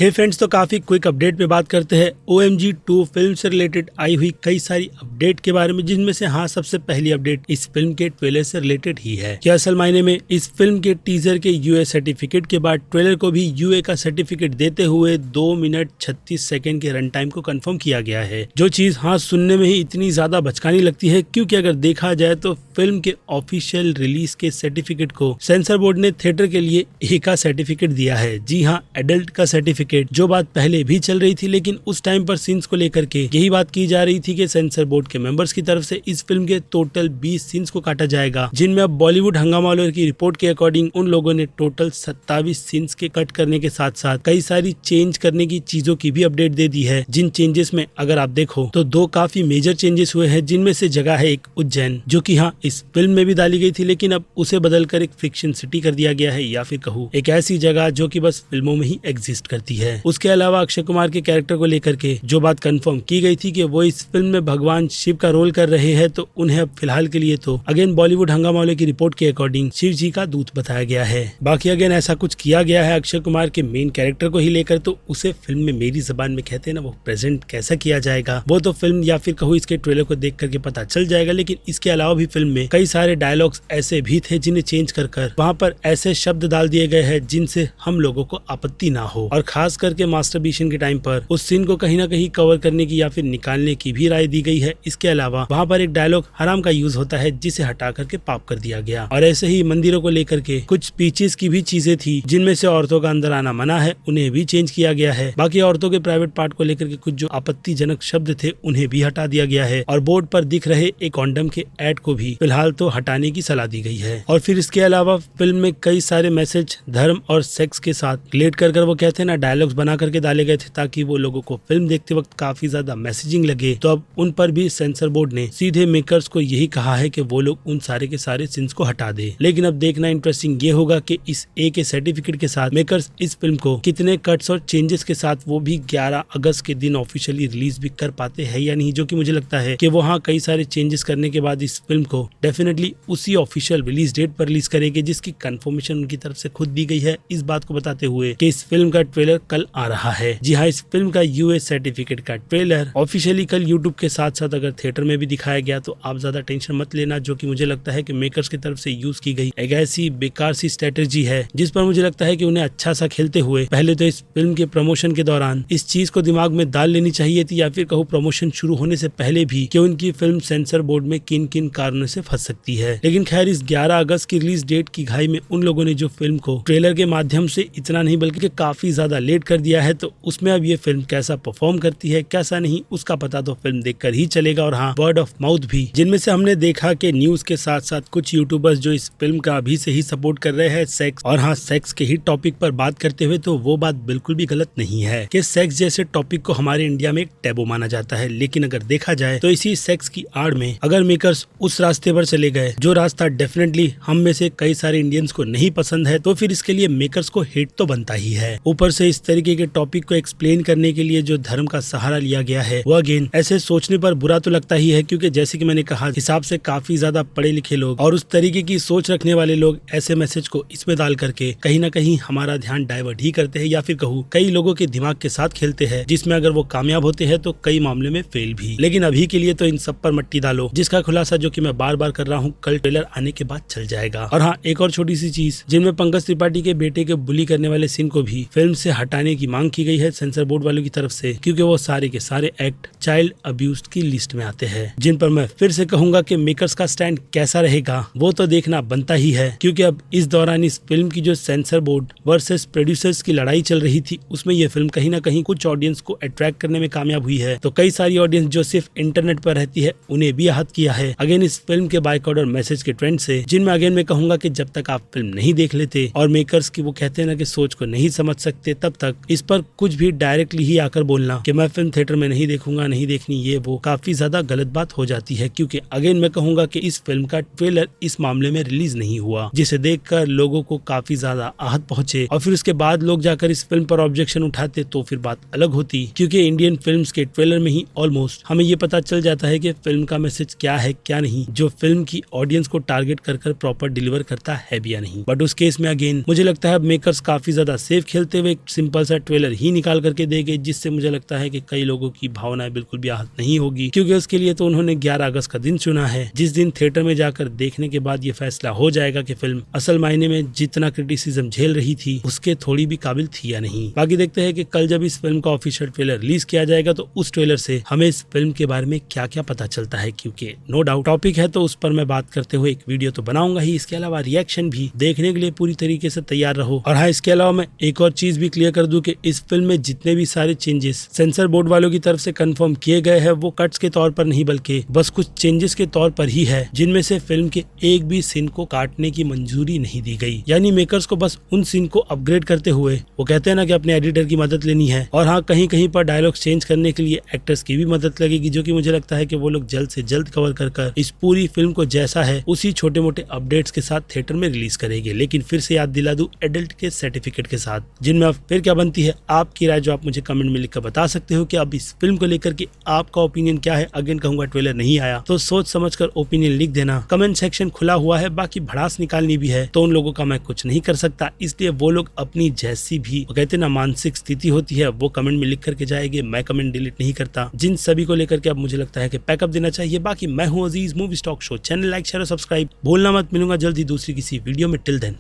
हे friends, तो काफी quick update पे बात करते हैं OMG 2 फिल्म से रिलेटेड आई हुई कई सारी अपडेट के बारे में, जिनमें से सबसे पहली अपडेट इस फिल्म के ट्रेलर से रिलेटेड ही है कि असल मायने में इस फिल्म के टीजर के यूए सर्टिफिकेट के बाद ट्रेलर को भी यूए का सर्टिफिकेट देते हुए 2 मिनट 36 सेकंड के रन टाइम को कंफर्म किया गया है, जो चीज सुनने में ही इतनी ज्यादा बचकानी लगती है, क्योंकि अगर देखा जाए तो फिल्म के ऑफिशियल रिलीज के सर्टिफिकेट को सेंसर बोर्ड ने थिएटर के लिए ए का सर्टिफिकेट दिया है। जी हाँ, एडल्ट का सर्टिफिकेट, जो बात पहले भी चल रही थी, लेकिन उस टाइम पर सीन्स को लेकर के यही बात की जा रही थी कि सेंसर बोर्ड के मेंबर्स की तरफ से इस फिल्म के टोटल 20 सीन्स को काटा जाएगा, जिनमें अब बॉलीवुड हंगामा वालों की रिपोर्ट के अकॉर्डिंग उन लोगों ने टोटल 27 सीन्स के कट करने के साथ साथ कई सारी चेंज करने की चीजों की भी अपडेट दे दी है। जिन चेंजेस में अगर आप देखो तो 2 काफी मेजर चेंजेस हुए हैं, जिनमें से जगह है एक उज्जैन, जो कि इस फिल्म में भी डाली गई थी, लेकिन अब उसे बदलकर एक फिक्शन सिटी कर दिया गया है, या फिर कहूँ एक ऐसी जगह जो कि बस फिल्मों में ही एग्जिस्ट करती है। उसके अलावा अक्षय कुमार के कैरेक्टर को लेकर के जो बात कंफर्म की गई थी कि वो इस फिल्म में भगवान शिव का रोल कर रहे हैं, तो उन्हें अब फिलहाल के लिए तो अगेन बॉलीवुड हंगामा वाले की रिपोर्ट के अकॉर्डिंग शिव जी का दूत बताया गया है। बाकी अगेन ऐसा कुछ किया गया है अक्षय कुमार के मेन कैरेक्टर को ही लेकर, तो उसे फिल्म में मेरी जबान में कहते हैं ना, वो प्रेजेंट कैसा किया जाएगा वो तो फिल्म या फिर कहूँ इसके ट्रेलर को देख करके पता चल जाएगा। लेकिन इसके अलावा भी फिल्म में कई सारे डायलॉग्स ऐसे भी थे जिन्हें चेंज कर वहाँ पर ऐसे शब्द डाल दिए गए हैं जिनसे हम लोगों को आपत्ति ना हो, और खास करके मास्टरबेशन के टाइम पर उस सीन को कहीं ना कहीं कवर करने की या फिर निकालने की भी राय दी गई है। इसके अलावा वहाँ पर एक डायलॉग हराम का यूज होता है, जिसे हटा करके पाप कर दिया गया। और ऐसे ही मंदिरों को लेकर के कुछ स्पीचेस की भी चीजें थी, जिनमें से औरतों का अंदर आना मना है, उन्हें भी चेंज किया गया है। बाकी औरतों के प्राइवेट पार्ट को लेकर के कुछ जो आपत्तिजनक शब्द थे उन्हें भी हटा दिया गया है, और बोर्ड पर दिख रहे एक कॉन्डम के एड को भी फिलहाल तो हटाने की सलाह दी गई है। और फिर इसके अलावा फिल्म में कई सारे मैसेज धर्म और सेक्स के साथ रिलेट कर वो कहते हैं ना, डायलॉग्स बना करके डाले गए थे, ताकि वो लोगों को फिल्म देखते वक्त काफी ज्यादा मैसेजिंग लगे। तो अब उन पर भी सेंसर बोर्ड ने सीधे मेकर्स को यही कहा है कि वो लोग उन सारे के सारे सीन्स को हटा दे। लेकिन अब देखना इंटरेस्टिंग ये होगा कि इस ए के सर्टिफिकेट के साथ मेकर्स इस फिल्म को कितने कट्स और चेंजेस के साथ वो भी 11 अगस्त के दिन ऑफिशियली रिलीज भी कर पाते हैं या नहीं, जो कि मुझे लगता है कि वो कई सारे चेंजेस करने के बाद इस फिल्म को डेफिनेटली उसी ऑफिशियल रिलीज डेट पर रिलीज करेंगे, जिसकी कंफर्मेशन उनकी तरफ से खुद दी गई है, इस बात को बताते हुए कि इस फिल्म का ट्रेलर कल आ रहा है। जी हाँ, इस फिल्म का यूएस सर्टिफिकेट का ट्रेलर ऑफिशियली कल यूट्यूब के साथ साथ अगर थिएटर में भी दिखाया गया तो आप ज्यादा टेंशन मत लेना, जो कि मुझे लगता है कि मेकर्स की तरफ से यूज की गई एक ऐसी बेकार सी स्ट्रेटेजी है, जिस पर मुझे लगता है कि उन्हें अच्छा सा खेलते हुए पहले तो इस फिल्म के प्रमोशन के दौरान इस चीज को दिमाग में डाल लेनी चाहिए थी, या फिर कहूँ प्रमोशन शुरू होने से पहले भी, कि उनकी फिल्म सेंसर बोर्ड में किन किन कारणों से फंस सकती है। लेकिन खैर, इस 11 अगस्त की रिलीज डेट की घाई में उन लोगों ने जो फिल्म को ट्रेलर के माध्यम से इतना नहीं बल्कि काफी ज्यादा लेट कर दिया है, तो उसमें अब ये फिल्म कैसा परफॉर्म करती है कैसा नहीं, उसका पता तो फिल्म देखकर ही चलेगा। और वर्ड ऑफ माउथ भी, जिनमें से हमने देखा कि न्यूज के साथ साथ कुछ यूट्यूबर्स जो इस फिल्म का अभी से ही सपोर्ट कर रहे हैं सेक्स, और सेक्स के ही टॉपिक पर बात करते हुए, तो वो बात बिल्कुल भी गलत नहीं है कि सेक्स जैसे टॉपिक को हमारे इंडिया में एक टैबू माना जाता है। लेकिन अगर देखा जाए तो इसी सेक्स की आड़ में अगर मेकर्स उस रास्ते पर चले गए, जो रास्ता डेफिनेटली हम में से कई सारे इंडियंस को नहीं पसंद है, तो फिर इसके लिए मेकर्स को हेट तो बनता ही है। ऊपर से इस तरीके के टॉपिक को एक्सप्लेन करने के लिए जो धर्म का सहारा लिया गया है, वो अगेन ऐसे सोचने पर बुरा तो लगता ही है, क्योंकि जैसे कि मैंने कहा, हिसाब से काफी ज्यादा पढ़े लिखे लोग और उस तरीके की सोच रखने वाले लोग ऐसे मैसेज को इसमें डाल करके कहीं ना कहीं हमारा ध्यान डाइवर्ट ही करते हैं, या फिर कहूँ कई लोगों के दिमाग के साथ खेलते हैं, जिसमें अगर वो कामयाब होते हैं तो कई मामले में फेल भी। लेकिन अभी के लिए तो इन सब पर मट्टी डालो, जिसका खुलासा जो कि मैं बार बार कर रहा हूँ कल ट्रेलर आने के बाद चल जाएगा। और एक और छोटी सी चीज, जिनमें पंकज त्रिपाठी के बेटे के बुली करने वाले सीन को भी फिल्म से हटाने की मांग की गई है सेंसर बोर्ड वालों की तरफ से, क्योंकि वो सारे के सारे एक्ट चाइल्ड अब्यूज की लिस्ट में आते हैं, जिन पर मैं फिर से कहूंगा कि मेकर्स का स्टैंड कैसा रहेगा वो तो देखना बनता ही है। क्योंकि अब इस दौरान इस फिल्म की जो सेंसर बोर्ड वर्सेस प्रोड्यूसर्स की लड़ाई चल रही थी, उसमें ये फिल्म कहीं ना कहीं कुछ ऑडियंस को अट्रैक्ट करने में कामयाब हुई है, तो कई सारी ऑडियंस जो सिर्फ इंटरनेट पर रहती है उन्हें भी आहत किया है अगेन इस फिल्म के बायकॉट और मैसेज के ट्रेंड से, जिनमें अगेन मैं कहूंगा कि जब तक आप फिल्म नहीं देख लेते और मेकर्स की वो कहते हैं ना कि सोच को नहीं समझ सकते, तब तक इस पर कुछ भी डायरेक्टली ही आकर बोलना कि मैं फिल्म थिएटर में नहीं देखूंगा, नहीं देखनी, ये वो काफी ज्यादा गलत बात हो जाती है। क्योंकि अगेन मैं कहूंगा कि इस फिल्म का ट्रेलर इस मामले में रिलीज नहीं हुआ, जिसे देखकर लोगों को काफी ज्यादा आहत पहुंचे, और फिर उसके बाद लोग जाकर इस फिल्म पर ऑब्जेक्शन उठाते तो फिर बात अलग होती। क्योंकि इंडियन फिल्म्स के ट्रेलर में ही ऑलमोस्ट हमें ये पता चल जाता है कि फिल्म का मैसेज क्या है क्या नहीं, जो फिल्म की ऑडियंस को टारगेट कर प्रॉपर डिलीवर करता है भी या नहीं। बट उस केस में अगेन मुझे लगता है मेकर्स काफी ज्यादा सेफ खेलते हुए एक सिंपल सा ट्रेलर ही निकाल करके देंगे, जिससे मुझे लगता है कि कई लोगों की भावनाएं बिल्कुल भी आहत नहीं होगी, क्योंकि उसके लिए तो उन्होंने 11 अगस्त का दिन चुना है, जिस दिन थिएटर में जाकर देखने के बाद ये फैसला हो जाएगा कि फिल्म असल मायने में जितना क्रिटिसिज्म झेल रही थी उसके थोड़ी भी काबिल थी या नहीं। बाकी देखते हैं कि कल जब इस फिल्म का ऑफिशियल ट्रेलर रिलीज किया जाएगा तो उस ट्रेलर से हमें इस फिल्म के बारे में क्या क्या पता चलता है, क्योंकि नो डाउट टॉपिक है तो उस पर मैं बात करते हुए एक वीडियो तो बनाऊंगा ही, इसके अलावा रिएक्शन भी देखने के लिए पूरी तरीके से तैयार रहो। और हाँ, इसके अलावा मैं एक और चीज भी क्लियर कर दूं कि इस फिल्म में जितने भी सारे चेंजेस सेंसर बोर्ड वालों की तरफ से कंफर्म किए गए हैं वो कट्स के तौर पर नहीं बल्कि बस कुछ चेंजेस के तौर पर ही है, जिनमें से फिल्म के एक भी सीन को काटने की मंजूरी नहीं दी गई। यानी मेकर्स को बस उन सीन को अपग्रेड करते हुए वो कहते हैं ना कि अपने एडिटर की मदद लेनी है। और हाँ, कहीं कहीं पर डायलॉग चेंज करने के लिए एक्टर्स की भी मदद लगेगी, जो कि मुझे लगता है कि वो लोग जल्द से जल्द कवर कर इस पूरी फिल्म को जैसा है उसी छोटे मोटे अपडेट्स के साथ थिएटर में रिलीज करेंगे। लेकिन फिर से याद दिला दूं, एडल्ट के सर्टिफिकेट के साथ, जिनमें अब फिर क्या बनती है आपकी राय, जो आप मुझे कमेंट में लिखकर बता सकते हो कि अब इस फिल्म को लेकर के आपका ओपिनियन क्या है। अगेन कहूंगा, ट्रेलर नहीं आया तो सोच समझकर ओपिनियन लिख देना। कमेंट सेक्शन खुला हुआ है, बाकी भड़ास निकालनी भी है तो उन लोगों का मैं कुछ नहीं कर सकता, इसलिए वो लोग अपनी जैसी भी वो कहते ना मानसिक स्थिति होती है वो कमेंट में लिख करके जाएंगे। मैं कमेंट डिलीट नहीं करता। जिन सभी को लेकर के अब मुझे लगता है कि पैकअप देना चाहिए। बाकी मैं हूँ Aziz, movie stock show, channel like share और सब्सक्राइब भूलना मत। मिलूंगा जल्दी दूसरी किसी वीडियो में। Till then